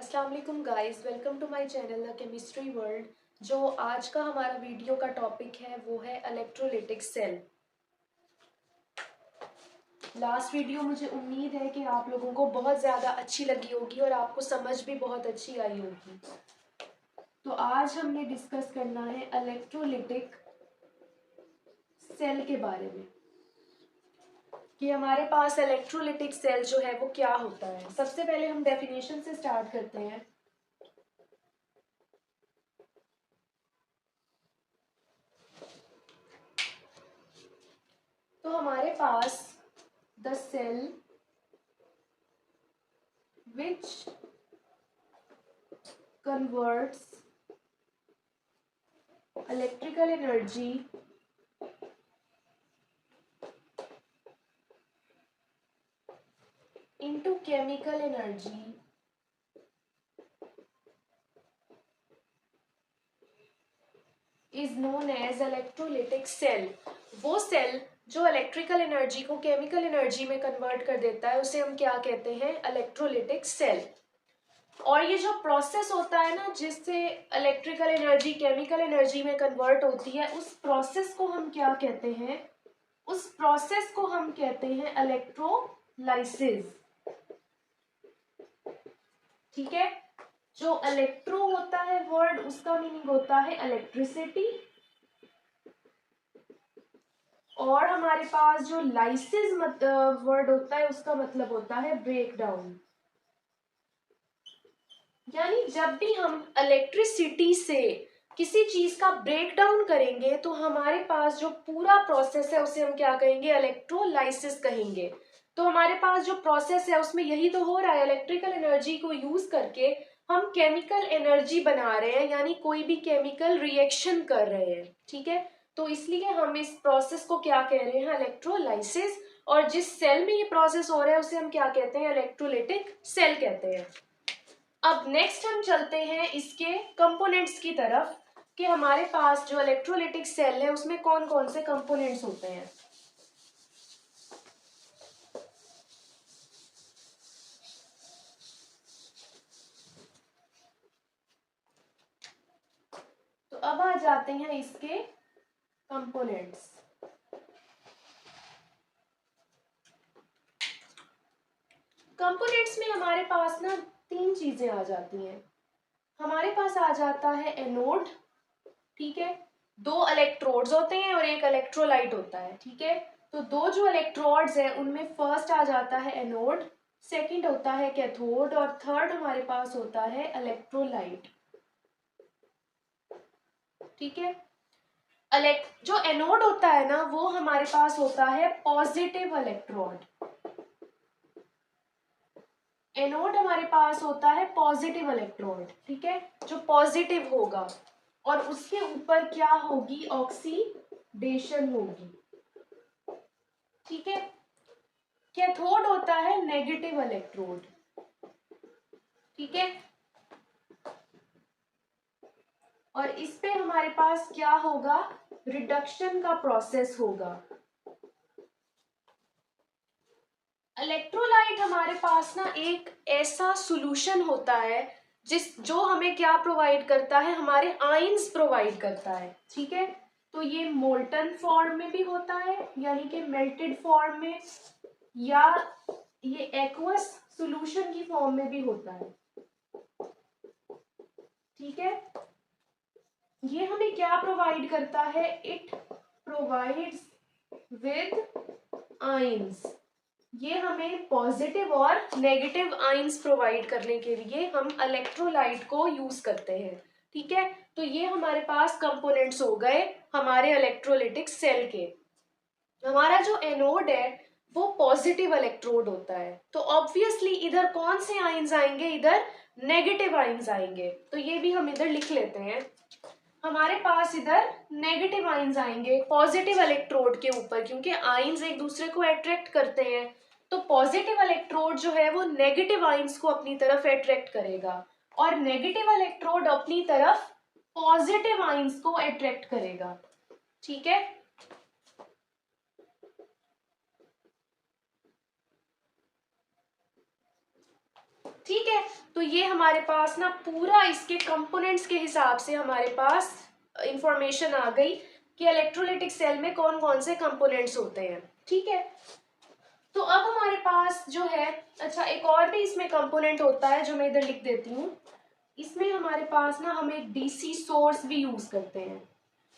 अस्सलाम वालेकुम guys, welcome to my channel the chemistry world. जो आज का हमारा वीडियो का टॉपिक है वो है इलेक्ट्रोलिटिक सेल। लास्ट वीडियो मुझे उम्मीद है कि आप लोगों को बहुत ज़्यादा अच्छी लगी होगी और आपको समझ भी बहुत अच्छी आई होगी। तो आज हमने डिस्कस करना है इलेक्ट्रोलिटिक सेल के बारे में कि हमारे पास इलेक्ट्रोलिटिक सेल जो है वो क्या होता है। सबसे पहले हम डेफिनेशन से स्टार्ट करते हैं। तो हमारे पास the cell which converts electrical energy into chemical energy is known as electrolytic cell। वो सेल जो इलेक्ट्रिकल एनर्जी को केमिकल एनर्जी में कन्वर्ट कर देता है उसे हम क्या कहते हैं? Electrolytic cell. और ये जो प्रोसेस होता है ना जिससे इलेक्ट्रिकल एनर्जी केमिकल एनर्जी में कन्वर्ट होती है, उस प्रोसेस को हम क्या कहते हैं? उस प्रोसेस को हम कहते हैं इलेक्ट्रोलाइसिस। ठीक है, जो इलेक्ट्रो होता है वर्ड, उसका मीनिंग होता है इलेक्ट्रिसिटी, और हमारे पास जो लाइसिस वर्ड होता है उसका मतलब होता है ब्रेक डाउन। यानी जब भी हम इलेक्ट्रिसिटी से किसी चीज का ब्रेक डाउन करेंगे तो हमारे पास जो पूरा प्रोसेस है उसे हम क्या कहेंगे? इलेक्ट्रोलाइसिस कहेंगे। तो हमारे पास जो प्रोसेस है उसमें यही तो हो रहा है, इलेक्ट्रिकल एनर्जी को यूज करके हम केमिकल एनर्जी बना रहे हैं, यानी कोई भी केमिकल रिएक्शन कर रहे हैं। ठीक है, तो इसलिए हम इस प्रोसेस को क्या कह रहे हैं? इलेक्ट्रोलाइसिस। और जिस सेल में ये प्रोसेस हो रहा है उसे हम क्या कहते हैं? इलेक्ट्रोलिटिक सेल कहते हैं। अब नेक्स्ट हम चलते हैं इसके कंपोनेंट्स की तरफ कि हमारे पास जो इलेक्ट्रोलिटिक सेल है उसमें कौन कौन से कंपोनेंट्स होते हैं। तो अब आ जाते हैं इसके कंपोनेंट्स। कंपोनेंट्स में हमारे पास ना तीन चीजें आ जाती हैं। हमारे पास आ जाता है एनोड। ठीक है, दो इलेक्ट्रोड्स होते हैं और एक इलेक्ट्रोलाइट होता है। ठीक है, तो दो जो इलेक्ट्रोड्स हैं उनमें फर्स्ट आ जाता है एनोड, सेकंड होता है कैथोड और थर्ड हमारे पास होता है इलेक्ट्रोलाइट। ठीक है, जो एनोड होता है ना वो हमारे पास होता है पॉजिटिव इलेक्ट्रोड। एनोड हमारे पास होता है पॉजिटिव इलेक्ट्रोड। ठीक है, जो पॉजिटिव होगा और उसके ऊपर क्या होगी? ऑक्सीडेशन होगी। ठीक है, कैथोड होता है नेगेटिव इलेक्ट्रोड। ठीक है, और इस पे हमारे पास क्या होगा? रिडक्शन का प्रोसेस होगा। इलेक्ट्रोलाइट हमारे पास ना एक ऐसा सॉल्यूशन होता है जो हमें क्या प्रोवाइड करता है? हमारे आयंस प्रोवाइड करता है। ठीक है, तो ये मोल्टन फॉर्म में भी होता है यानी कि मेल्टेड फॉर्म में, या ये एक्वस सॉल्यूशन की फॉर्म में भी होता है। ठीक है, ये हमें क्या प्रोवाइड करता है? It provides with ions. ये हमें पॉजिटिव और नेगेटिव आयंस प्रोवाइड करने के लिए हम इलेक्ट्रोलाइट को यूज करते हैं। ठीक है, तो ये हमारे पास कंपोनेंट्स हो गए हमारे इलेक्ट्रोलिटिक सेल के। हमारा जो एनोड है वो पॉजिटिव इलेक्ट्रोड होता है, तो ऑब्वियसली इधर कौन से आयंस आएंगे? इधर नेगेटिव आयंस आएंगे। तो ये भी हम इधर लिख लेते हैं। हमारे पास इधर नेगेटिव आयंस आएंगे पॉजिटिव इलेक्ट्रोड के ऊपर, क्योंकि आयंस एक दूसरे को अट्रैक्ट करते हैं। तो पॉजिटिव इलेक्ट्रोड जो है वो नेगेटिव आयंस को अपनी तरफ अट्रैक्ट करेगा और नेगेटिव इलेक्ट्रोड अपनी तरफ पॉजिटिव आयंस को अट्रैक्ट करेगा। ठीक है, ठीक है, तो ये हमारे पास ना पूरा इसके कंपोनेंट्स के हिसाब से हमारे पास इंफॉर्मेशन आ गई कि इलेक्ट्रोलाइटिक सेल में कौन कौन से कंपोनेंट्स होते हैं। ठीक है, तो अब हमारे पास जो है, अच्छा एक और भी इसमें कंपोनेंट होता है जो मैं इधर लिख देती हूँ। इसमें हमारे पास ना हम एक डीसी सोर्स भी यूज करते हैं,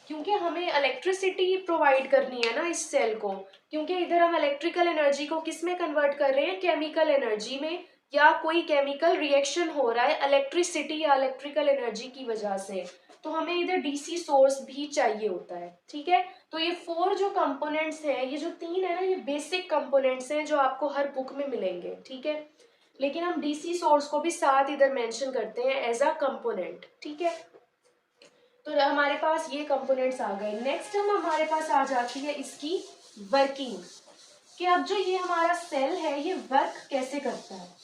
क्योंकि हमें इलेक्ट्रिसिटी प्रोवाइड करनी है ना इस सेल को, क्योंकि इधर हम इलेक्ट्रिकल एनर्जी को किस में कन्वर्ट कर रहे हैं, केमिकल एनर्जी में, या कोई केमिकल रिएक्शन हो रहा है इलेक्ट्रिसिटी या इलेक्ट्रिकल एनर्जी की वजह से, तो हमें इधर डीसी सोर्स भी चाहिए होता है। ठीक है, तो ये 4 जो कंपोनेंट्स हैं, ये जो 3 है ना, ये बेसिक कंपोनेंट्स हैं जो आपको हर बुक में मिलेंगे। ठीक है, लेकिन हम डीसी सोर्स को भी साथ इधर मेंशन करते हैं एज अ कंपोनेंट। ठीक है, तो हमारे पास ये कंपोनेंट्स आ गए। नेक्स्ट हमारे पास आ जाती है इसकी वर्किंग, कि अब जो ये हमारा सेल है ये वर्क कैसे करता है।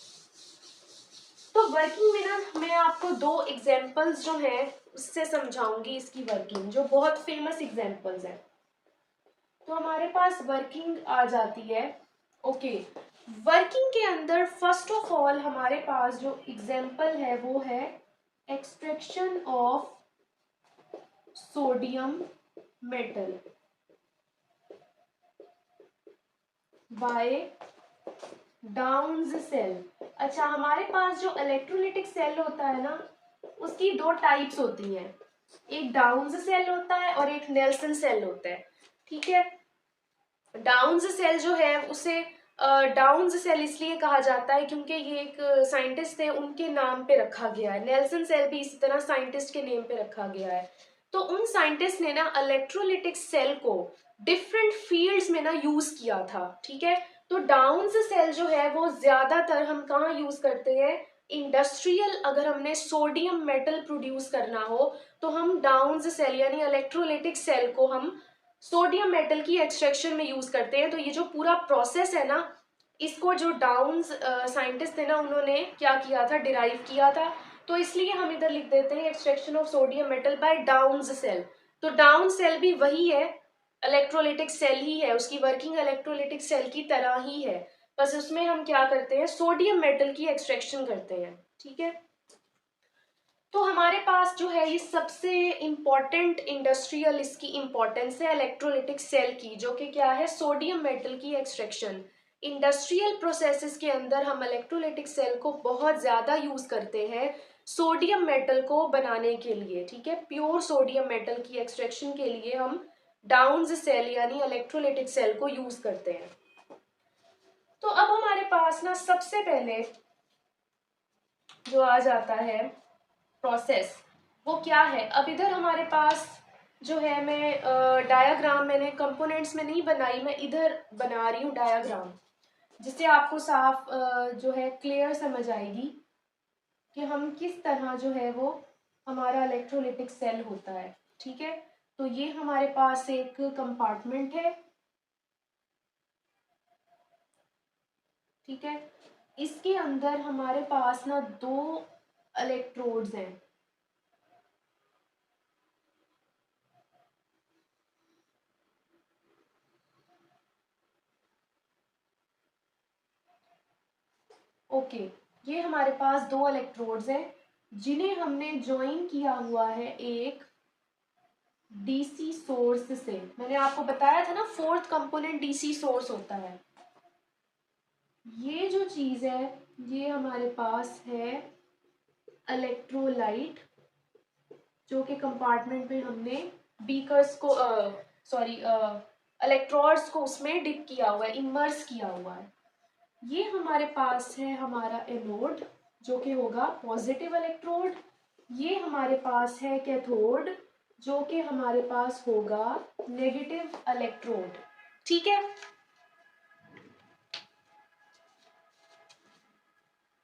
तो वर्किंग में ना मैं आपको 2 एग्जांपल्स जो हैं उससे समझाऊंगी इसकी वर्किंग, जो बहुत फेमस एग्जांपल्स हैं। तो हमारे पास वर्किंग आ जाती है। ओके, वर्किंग के अंदर फर्स्ट ऑफ ऑल हमारे पास जो एग्जांपल है वो है extraction of sodium metal by Downs cell. अच्छा, हमारे पास जो इलेक्ट्रोलाइटिक सेल होता है ना, उसकी 2 टाइप्स होती हैं, एक डाउन्स सेल होता है और एक नेल्सन सेल होता है। ठीक है, डाउन्स सेल जो है उसे डाउन्स सेल इसलिए कहा जाता है क्योंकि ये एक साइंटिस्ट थे उनके नाम पे रखा गया है। नेल्सन सेल भी इसी तरह साइंटिस्ट के नेम पे रखा गया है। तो उन साइंटिस्ट ने ना इलेक्ट्रोलाइटिक सेल को डिफरेंट फील्ड्स में ना यूज किया था। ठीक है, तो डाउन्स सेल जो है वो ज्यादातर हम कहाँ यूज करते हैं, इंडस्ट्रियल, अगर हमने सोडियम मेटल प्रोड्यूस करना हो तो हम डाउन्स सेल यानी इलेक्ट्रोलाइटिक सेल को हम सोडियम मेटल की एक्सट्रैक्शन में यूज करते हैं। तो ये जो पूरा प्रोसेस है ना, इसको जो डाउन्स साइंटिस्ट थे ना उन्होंने क्या किया था, डिराइव किया था। तो इसलिए हम इधर लिख देते हैं extraction of sodium metal by Downs cell. तो डाउन सेल भी वही है, इलेक्ट्रोलाइटिक सेल ही है, उसकी वर्किंग इलेक्ट्रोलाइटिक सेल की तरह ही है, बस उसमें हम क्या करते हैं, सोडियम मेटल की एक्सट्रैक्शन करते हैं। ठीक है, तो हमारे पास जो है ये सबसे इम्पॉर्टेंट इंडस्ट्रियल इसकी इम्पोर्टेंस है इलेक्ट्रोलाइटिक सेल की, जो कि क्या है, सोडियम मेटल की एक्सट्रैक्शन। इंडस्ट्रियल प्रोसेसेस के अंदर हम इलेक्ट्रोलाइटिक सेल को बहुत ज़्यादा यूज़ करते हैं सोडियम मेटल को बनाने के लिए। ठीक है, प्योर सोडियम मेटल की एक्सट्रैक्शन के लिए हम डाउन्स सेल यानी इलेक्ट्रोलाइटिक सेल को यूज़ करते हैं। तो अब हमारे पास ना सबसे पहले जो आ जाता है प्रोसेस, वो क्या है। अब इधर हमारे पास जो है, मैं डायग्राम मैंने कंपोनेंट्स में नहीं बनाई, मैं इधर बना रही हूँ डायग्राम, जिससे आपको साफ जो है क्लियर समझ आएगी कि हम किस तरह जो है वो हमारा इलेक्ट्रोलाइटिक सेल होता है। ठीक है, तो ये हमारे पास एक कंपार्टमेंट है। ठीक है, इसके अंदर हमारे पास ना 2 इलेक्ट्रोड्स हैं। ओके, ये हमारे पास 2 इलेक्ट्रोड्स हैं जिन्हें हमने ज्वाइन किया हुआ है एक डीसी सोर्स से। मैंने आपको बताया था ना, 4th कंपोनेंट डीसी सोर्स होता है। ये जो चीज है ये हमारे पास है इलेक्ट्रोलाइट, जो कि कंपार्टमेंट में हमने बीकर्स को सॉरी इलेक्ट्रोड्स को उसमें डिप किया हुआ है, इमर्स किया हुआ है। ये हमारे पास है हमारा एनोड, जो कि होगा पॉजिटिव इलेक्ट्रोड। ये हमारे पास है कैथोड, जो कि हमारे पास होगा नेगेटिव इलेक्ट्रोड। ठीक है,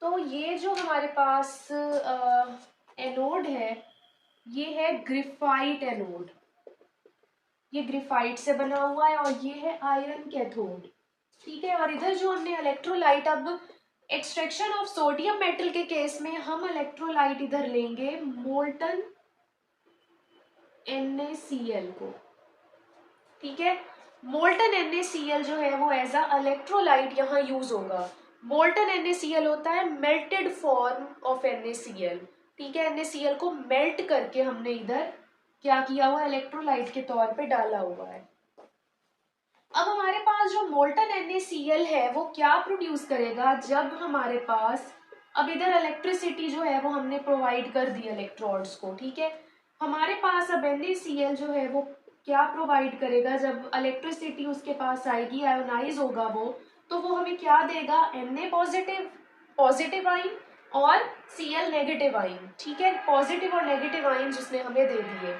तो ये जो हमारे पास एनोड है ये है ग्रेफाइट एनोड, ये ग्रेफाइट से बना हुआ है, और ये है आयरन कैथोड। ठीक है, और इधर जो हमने इलेक्ट्रोलाइट, अब एक्सट्रैक्शन ऑफ सोडियम मेटल के केस में हम इलेक्ट्रोलाइट इधर लेंगे मोल्टन NaCl को। ठीक है, मोल्टन NaCl जो है वो एज अ इलेक्ट्रोलाइट यहाँ यूज होगा। मोल्टन NaCl होता है मेल्टेड फॉर्म ऑफ NaCl, ठीक है। NaCl को मेल्ट करके हमने इधर क्या किया हुआ, इलेक्ट्रोलाइट के तौर पे डाला हुआ है। अब हमारे पास जो मोल्टन NaCl है वो क्या प्रोड्यूस करेगा, जब हमारे पास अब इधर इलेक्ट्रिसिटी जो है वो हमने प्रोवाइड कर दी इलेक्ट्रोड्स को, ठीक है। हमारे पास अब NaCl जो है वो क्या प्रोवाइड करेगा, जब इलेक्ट्रिसिटी उसके पास आएगी, आयोनाइज होगा वो, तो वो हमें क्या देगा, Na पॉजिटिव, पॉजिटिव आइन, और Cl नेगेटिव आइन, ठीक है। पॉजिटिव और नेगेटिव आइन उसने हमें दे दिए।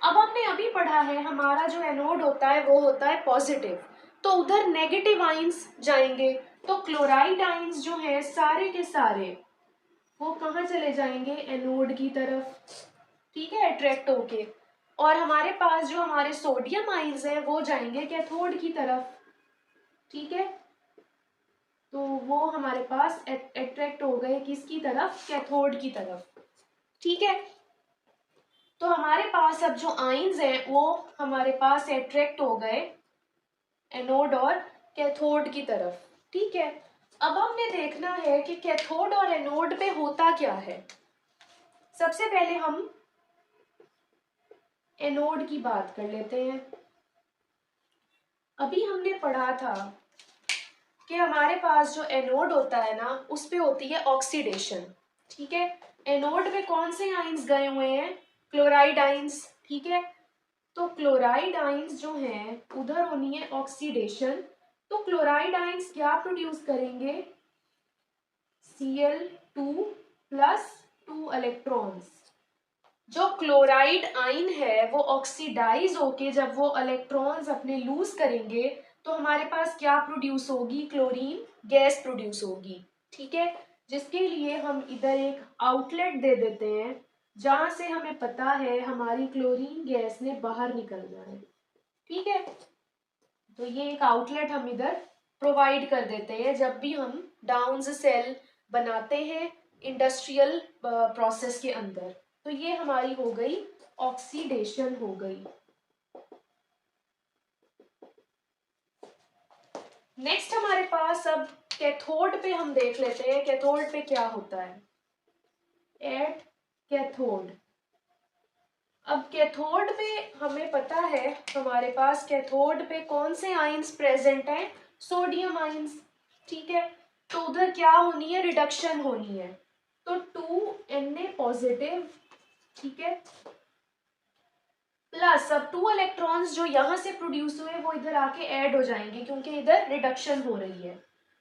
अब हमने अभी पढ़ा है हमारा जो एनोड होता है वो होता है पॉजिटिव, तो उधर नेगेटिव आइंस जाएंगे, तो क्लोराइड आइंस जो है सारे के सारे वो कहाँ चले जाएंगे, एनोड की तरफ, ठीक है, अट्रैक्ट होके। और हमारे पास जो हमारे सोडियम आइंस हैं वो जाएंगे कैथोड की तरफ, ठीक है। तो वो हमारे पास अट्रैक्ट हो गए किसकी तरफ, कैथोड की तरफ, ठीक है। तो हमारे पास अब जो आइंस हैं वो हमारे पास अट्रैक्ट हो गए एनोड और कैथोड की तरफ, ठीक है। अब हमने देखना है कि कैथोड और एनोड पे होता क्या है। सबसे पहले हम एनोड की बात कर लेते हैं। अभी हमने पढ़ा था कि हमारे पास जो एनोड होता है ना उस पे होती है ऑक्सीडेशन, ठीक है। एनोड पे कौन से आइंस गए हुए हैं, क्लोराइड आइंस, ठीक है। तो क्लोराइड आइंस जो हैं उधर होनी है ऑक्सीडेशन, तो क्लोराइड आइंस क्या प्रोड्यूस करेंगे, Cl2 प्लस 2 इलेक्ट्रॉन्स। जो क्लोराइड आइन है वो ऑक्सीडाइज होके जब वो इलेक्ट्रॉन्स अपने लूज करेंगे तो हमारे पास क्या प्रोड्यूस होगी, क्लोरीन गैस प्रोड्यूस होगी, ठीक है। जिसके लिए हम इधर एक आउटलेट दे देते हैं जहां से हमें पता है हमारी क्लोरीन गैस ने बाहर निकलना है, ठीक है। तो ये एक आउटलेट हम इधर प्रोवाइड कर देते हैं जब भी हम डाउन सेल बनाते हैं इंडस्ट्रियल प्रोसेस के अंदर। तो ये हमारी हो गई ऑक्सीडेशन हो गई। नेक्स्ट हमारे पास अब कैथोड पे हम देख लेते हैं कैथोड पे क्या होता है। एट कैथोड, अब कैथोड पे हमें पता है हमारे पास कैथोड पे कौन से आइंस प्रेजेंट हैं, सोडियम आइंस, ठीक है। तो उधर क्या होनी है, रिडक्शन होनी है, तो 2Na पॉजिटिव, ठीक है, प्लस अब 2 इलेक्ट्रॉन्स जो यहां से प्रोड्यूस हुए वो इधर आके ऐड हो जाएंगे क्योंकि इधर रिडक्शन हो रही है।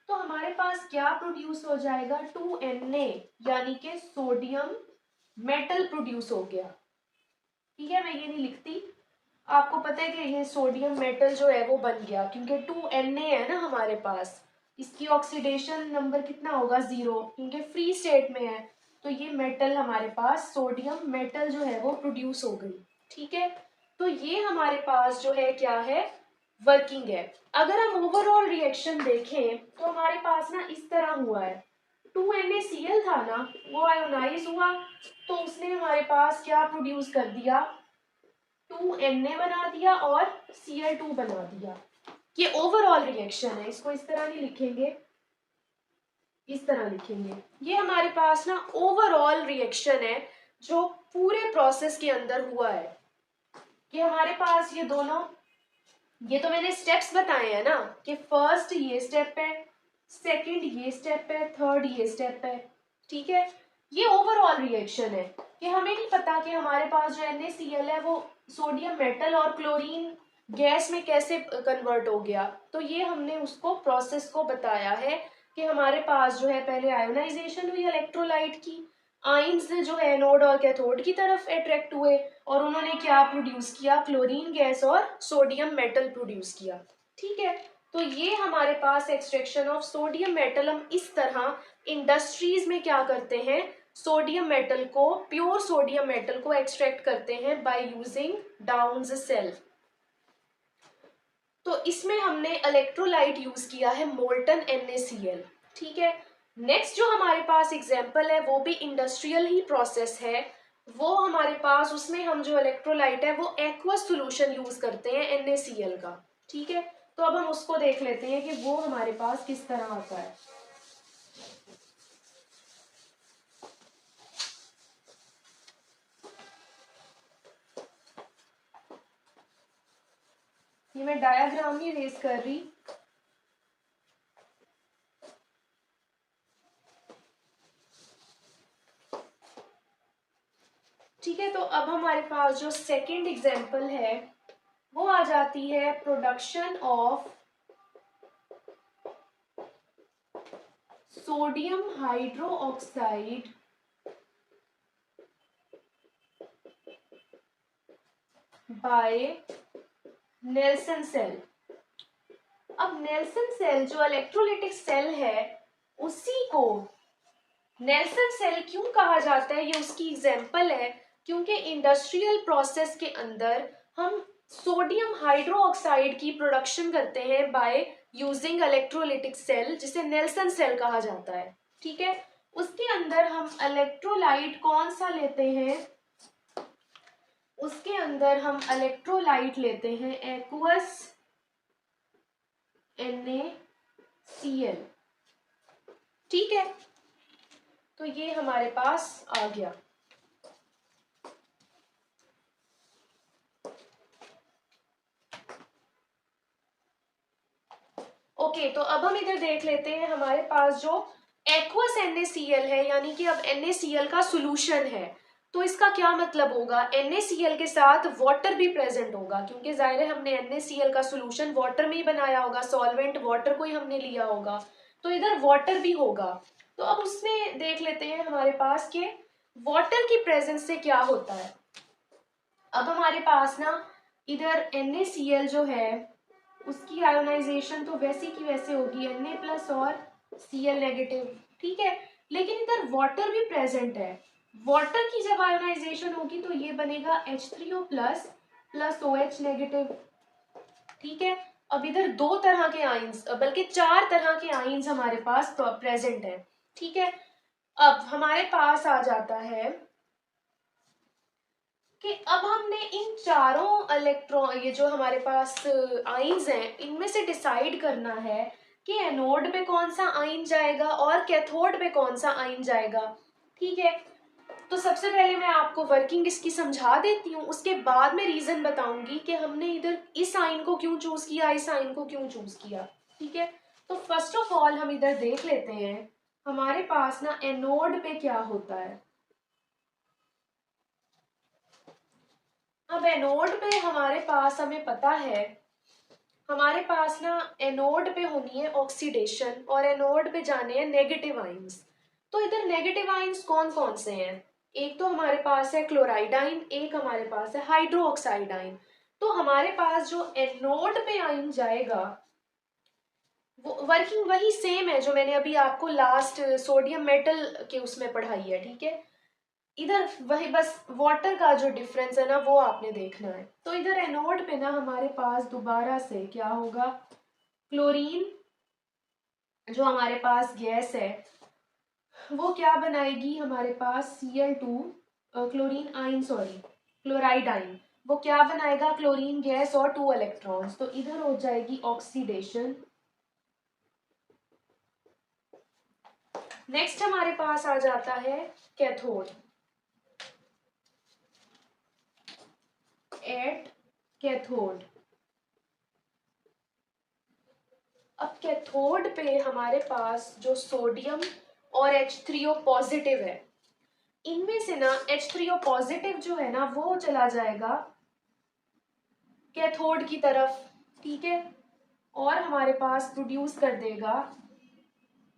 तो हमारे पास क्या प्रोड्यूस हो जाएगा, 2Na, यानी कि सोडियम मेटल प्रोड्यूस हो गया, ठीक है। मैं ये नहीं लिखती, आपको पता है कि ये सोडियम मेटल जो है वो बन गया क्योंकि 2Na है ना हमारे पास, इसकी ऑक्सीडेशन नंबर कितना होगा, 0, क्योंकि फ्री स्टेट में है। तो ये मेटल हमारे पास सोडियम मेटल जो है वो प्रोड्यूस हो गई, ठीक है। तो ये हमारे पास जो है क्या है, वर्किंग है। अगर हम ओवरऑल रिएक्शन देखें तो हमारे पास ना इस तरह हुआ है, 2NaCl था ना वो आयोनाइज हुआ तो उसने हमारे पास क्या प्रोड्यूस कर दिया, 2Na बना दिया और Cl2 बना दिया। ये ओवरऑल रिएक्शन है, इसको इस तरह नहीं लिखेंगे, इस तरह लिखेंगे। ये हमारे पास ना ओवरऑल रिएक्शन है जो पूरे प्रोसेस के अंदर हुआ है कि हमारे पास ये दोनों, ये तो मैंने स्टेप्स बताए हैं ना कि फर्स्ट ये स्टेप है, सेकंड ये स्टेप है, थर्ड ये स्टेप है, ठीक है। ये ओवरऑल रिएक्शन है कि हमें नहीं पता कि हमारे पास जो NaCl है वो सोडियम मेटल और क्लोरीन गैस में कैसे कन्वर्ट हो गया। तो ये हमने उसको प्रोसेस को बताया है कि हमारे पास जो है पहले आयोनाइजेशन हुई इलेक्ट्रोलाइट की, आइंस जो है एनोड और कैथोड की तरफ अट्रैक्ट हुए और उन्होंने क्या प्रोड्यूस किया, क्लोरीन गैस और सोडियम मेटल प्रोड्यूस किया, ठीक है। तो ये हमारे पास एक्सट्रैक्शन ऑफ सोडियम मेटल हम इस तरह इंडस्ट्रीज में क्या करते हैं, सोडियम मेटल को, प्योर सोडियम मेटल को एक्सट्रैक्ट करते हैं बाय यूजिंग डाउन सेल। तो इसमें हमने इलेक्ट्रोलाइट यूज किया है मोल्टन NaCl, ठीक है। नेक्स्ट जो हमारे पास एग्जांपल है वो भी इंडस्ट्रियल ही प्रोसेस है, वो हमारे पास उसमें हम जो इलेक्ट्रोलाइट है वो एक्वस सॉल्यूशन यूज करते हैं NaCl का, ठीक है। तो अब हम उसको देख लेते हैं कि वो हमारे पास किस तरह आता है। ये मैं डायग्राम नहीं रेज कर रही। ठीक है, तो अब हमारे पास जो सेकंड एग्जांपल है वो आ जाती है production of sodium hydroxide by Nelson cell. अब नेल्सन सेल जो इलेक्ट्रोलाइटिक सेल है उसी को नेल्सन सेल क्यों कहा जाता है, ये उसकी एग्जांपल है, क्योंकि इंडस्ट्रियल प्रोसेस के अंदर हम सोडियम हाइड्रोक्साइड की प्रोडक्शन करते हैं बाय यूजिंग इलेक्ट्रोलाइटिक सेल, जिसे नेल्सन सेल कहा जाता है। ठीक है, उसके अंदर हम इलेक्ट्रोलाइट कौन सा लेते हैं, उसके अंदर हम इलेक्ट्रोलाइट लेते हैं एक्वस NaCl। ठीक है, तो ये हमारे पास आ गया। ओके, तो अब हम इधर देख लेते हैं हमारे पास जो एक्वस NaCl है, यानी कि अब NaCl का सोल्यूशन है, तो इसका क्या मतलब होगा, NaCl के साथ वाटर भी प्रेजेंट होगा, क्योंकि जाहिर है हमने NaCl का सोल्यूशन वाटर में ही बनाया होगा, सॉल्वेंट वाटर को ही हमने लिया होगा, तो इधर वाटर भी होगा। तो अब उसमें देख लेते हैं हमारे पास के वाटर की प्रेजेंस से क्या होता है। अब हमारे पास ना इधर NaCl जो है उसकी आयोनाइजेशन तो वैसी की वैसे होगी, Na+ और Cl नेगेटिव। ठीक है, लेकिन इधर वाटर भी प्रेजेंट है, वाटर की जब आयोनाइजेशन होगी तो ये बनेगा H3O+ प्लस OH नेगेटिव। ठीक है, अब इधर दो तरह के आयंस, बल्कि चार तरह के आयंस हमारे पास प्रेजेंट है। ठीक है, अब हमारे पास आ जाता है कि अब हमने इन चारों इलेक्ट्रॉन, ये जो हमारे पास आयंस हैं, इनमें से डिसाइड करना है कि एनोड पे कौन सा आयन जाएगा और कैथोड पे कौन सा आयन जाएगा। ठीक है, तो सबसे पहले मैं आपको वर्किंग इसकी समझा देती हूँ, उसके बाद मैं रीजन बताऊंगी कि हमने इधर इस आयन को क्यों चूज किया, इस आयन को क्यों चूज किया। ठीक है, तो फर्स्ट ऑफ ऑल हम इधर देख लेते हैं हमारे पास ना एनोड पे क्या होता है। अब एनोड पे हमारे पास, हमें पता है हमारे पास ना एनोड पे होनी है ऑक्सीडेशन और एनोड पे जाने हैं नेगेटिव आयंस। तो इधर नेगेटिव आयंस कौन कौन से हैं, एक तो हमारे पास है क्लोराइड आयन, एक हमारे पास है हाइड्रोक्साइड आयन। तो हमारे पास जो एनोड पे आयन जाएगा वो वर्किंग वही सेम है जो मैंने अभी आपको लास्ट सोडियम मेटल के उसमें पढ़ाई है। ठीक है, इधर वही बस वाटर का जो डिफरेंस है ना वो आपने देखना है। तो इधर एनोड पे ना हमारे पास दोबारा से क्या होगा, क्लोरीन जो हमारे पास गैस है वो क्या बनाएगी, हमारे पास Cl2 chlorine ion, sorry chloride ion, वो क्या बनाएगा, क्लोरीन गैस और 2 इलेक्ट्रॉन्स, तो इधर हो जाएगी ऑक्सीडेशन। नेक्स्ट हमारे पास आ जाता है कैथोड, एट कैथोड। अब कैथोड पे हमारे पास जो सोडियम और H3O पॉजिटिव है, इनमें से ना H3O पॉजिटिव जो है ना वो चला जाएगा कैथोड की तरफ। ठीक है, और हमारे पास प्रोड्यूस कर देगा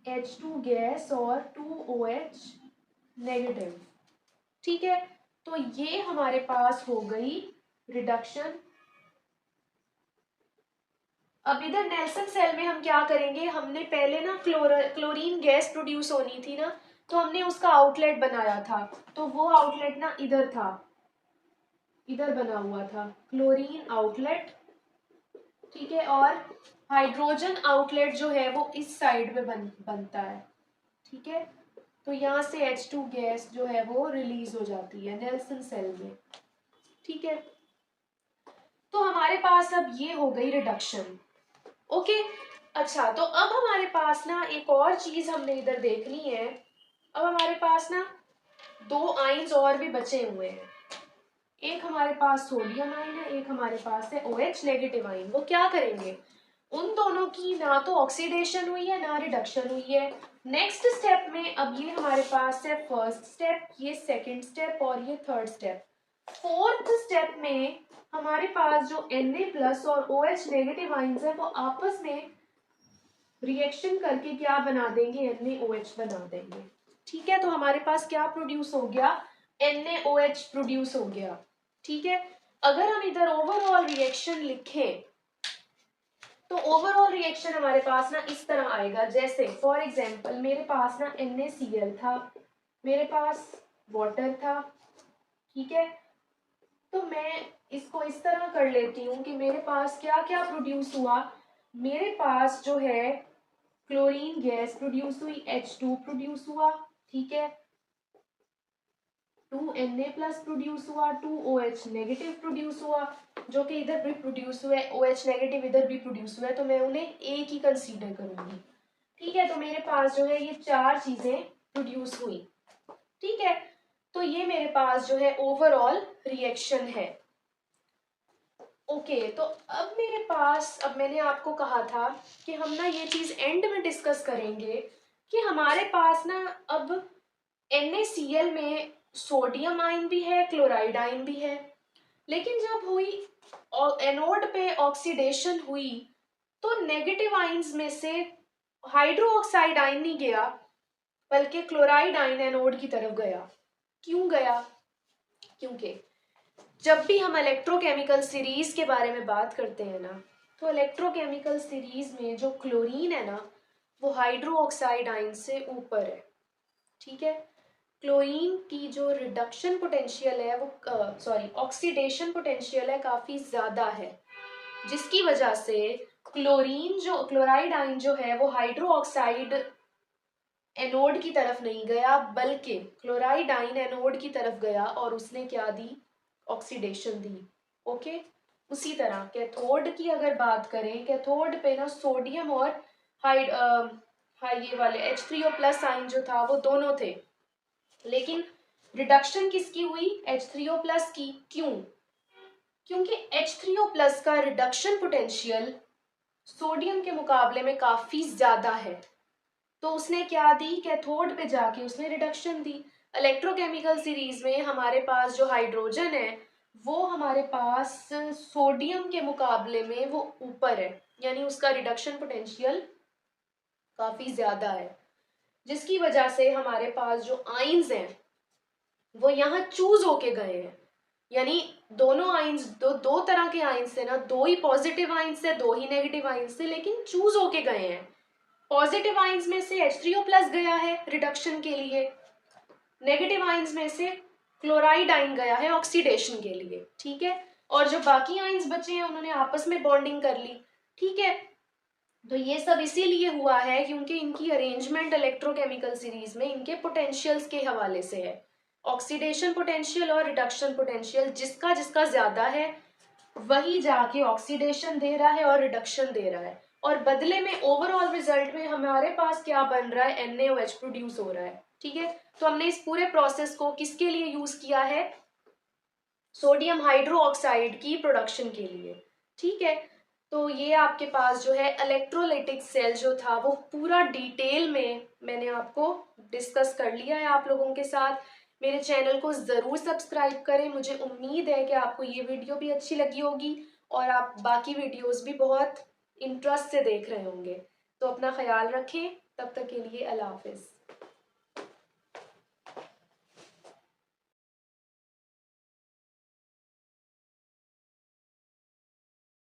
H2 गैस और 2OH नेगेटिव। ठीक है, तो ये हमारे पास हो गई रिडक्शन। अब इधर नेल्सन सेल में हम क्या करेंगे, हमने पहले ना क्लोरीन गैस प्रोड्यूस होनी थी ना, तो हमने उसका आउटलेट बनाया था, तो वो आउटलेट ना इधर था, इधर बना हुआ था क्लोरीन आउटलेट। ठीक है, और हाइड्रोजन आउटलेट जो है वो इस साइड में बनता है। ठीक है, तो यहाँ से H2 गैस जो है वो रिलीज हो जाती है नेल्सन सेल में। ठीक है, तो हमारे पास अब ये हो गई रिडक्शन। ओके, अच्छा, तो अब हमारे पास ना एक और चीज हमने इधर देखनी है। अब हमारे पास ना दो आयंस और भी बचे हुए हैं, एक हमारे पास सोडियम आयन है, एक हमारे पास है OH नेगेटिव आयन। वो क्या करेंगे, उन दोनों की ना तो ऑक्सीडेशन हुई है ना रिडक्शन हुई है। नेक्स्ट स्टेप में अब ये हमारे पास है फर्स्ट स्टेप, ये सेकंड स्टेप और ये थर्ड स्टेप। फोर्थ स्टेप में हमारे पास जो Na+ और OH नेगेटिव आयंस है वो आपस में रिएक्शन करके क्या बना देंगे, NaOH बना देंगे। ठीक है, तो हमारे पास क्या प्रोड्यूस हो गया, NaOH प्रोड्यूस हो गया। ठीक है, अगर हम इधर ओवरऑल रिएक्शन लिखें तो ओवरऑल रिएक्शन हमारे पास ना इस तरह आएगा, जैसे फॉर एग्जांपल मेरे पास ना NaCl था, मेरे पास वाटर था। ठीक है, तो मैं इसको इस तरह कर लेती हूँ कि मेरे पास क्या क्या प्रोड्यूस हुआ। मेरे पास जो है क्लोरीन गैस प्रोड्यूस हुई, H2 प्रोड्यूस हुआ। ठीक है, 2Na+ प्रोड्यूस हुआ, 2OH नेगेटिव प्रोड्यूस हुआ, जो कि इधर भी प्रोड्यूस हुआ है, OH नेगेटिव इधर भी प्रोड्यूस हुआ है, तो मैं उन्हें एक ही कंसीडर करूंगी। ठीक है, तो मेरे पास जो है ये चार चीजें प्रोड्यूस हुई। ठीक है, तो ये मेरे पास जो है ओवरऑल रिएक्शन है। ओके, तो अब मेरे पास, अब मैंने आपको कहा था कि हम ना ये चीज एंड में डिस्कस करेंगे कि हमारे पास ना अब NaCl में सोडियम आयन भी है, क्लोराइड आयन भी है, लेकिन जब हुई एनोड पे ऑक्सीडेशन हुई तो नेगेटिव आयंस में से हाइड्रोक्साइड आयन नहीं गया, बल्कि क्लोराइड आयन एनोड की तरफ गया। क्यों गया, क्योंकि जब भी हम इलेक्ट्रोकेमिकल सीरीज के बारे में बात करते हैं ना, तो इलेक्ट्रोकेमिकल सीरीज में जो क्लोरीन है ना वो हाइड्रोक्साइड आयन से ऊपर है। ठीक है, क्लोरीन की जो रिडक्शन पोटेंशियल है वो ऑक्सीडेशन पोटेंशियल है काफी ज्यादा है, जिसकी वजह से क्लोराइड आयन जो है वो हाइड्रोक्साइड एनोड की तरफ नहीं गया, बल्कि क्लोराइड आयन एनोड की तरफ गया और उसने क्या दी, ऑक्सीडेशन दी। ओके, उसी तरह कैथोड की अगर बात करें, कैथोड पे ना सोडियम और हाइड हाई ये वाले H3O+ आयन जो था वो दोनों थे, लेकिन रिडक्शन किसकी हुई, H3O+ की। क्यों, क्योंकि H3O+ का रिडक्शन पोटेंशियल सोडियम के मुकाबले में काफी ज्यादा है, तो उसने क्या दी, कैथोड पे जाके उसने रिडक्शन दी। इलेक्ट्रोकेमिकल सीरीज में हमारे पास जो हाइड्रोजन है वो हमारे पास सोडियम के मुकाबले में वो ऊपर है, यानी उसका रिडक्शन पोटेंशियल काफी ज्यादा है, जिसकी वजह से हमारे पास जो आयंस हैं वो यहाँ चूज होके गए हैं। यानी दोनों आयंस, दो तरह के आयंस थे ना, दो ही पॉजिटिव आयंस थे, दो ही नेगेटिव आयंस थे, लेकिन चूज होके गए हैं। पॉजिटिव आयंस में से H3O+ गया है रिडक्शन के लिए, नेगेटिव आयंस में से क्लोराइड आयन गया है ऑक्सीडेशन के लिए। ठीक है, और जो बाकी आयंस बचे हैं उन्होंने आपस में बॉन्डिंग कर ली। ठीक है, तो ये सब इसीलिए हुआ है क्योंकि इनकी अरेंजमेंट इलेक्ट्रोकेमिकल सीरीज में इनके पोटेंशियल्स के हवाले से है। ऑक्सीडेशन पोटेंशियल और रिडक्शन पोटेंशियल जिसका जिसका ज्यादा है वही जाके ऑक्सीडेशन दे रहा है और रिडक्शन दे रहा है, और बदले में ओवरऑल रिजल्ट में हमारे पास क्या बन रहा है, NaOH प्रोड्यूस हो रहा है। ठीक है, तो हमने इस पूरे प्रोसेस को किसके लिए यूज किया है, सोडियम हाइड्रोक्साइड की प्रोडक्शन के लिए। ठीक है, तो ये आपके पास जो है इलेक्ट्रोलाइटिक सेल जो था वो पूरा डिटेल में मैंने आपको डिस्कस कर लिया है आप लोगों के साथ। मेरे चैनल को ज़रूर सब्सक्राइब करें, मुझे उम्मीद है कि आपको ये वीडियो भी अच्छी लगी होगी और आप बाकी वीडियोस भी बहुत इंटरेस्ट से देख रहे होंगे। तो अपना ख्याल रखें, तब तक के लिए अल्लाह हाफिज़।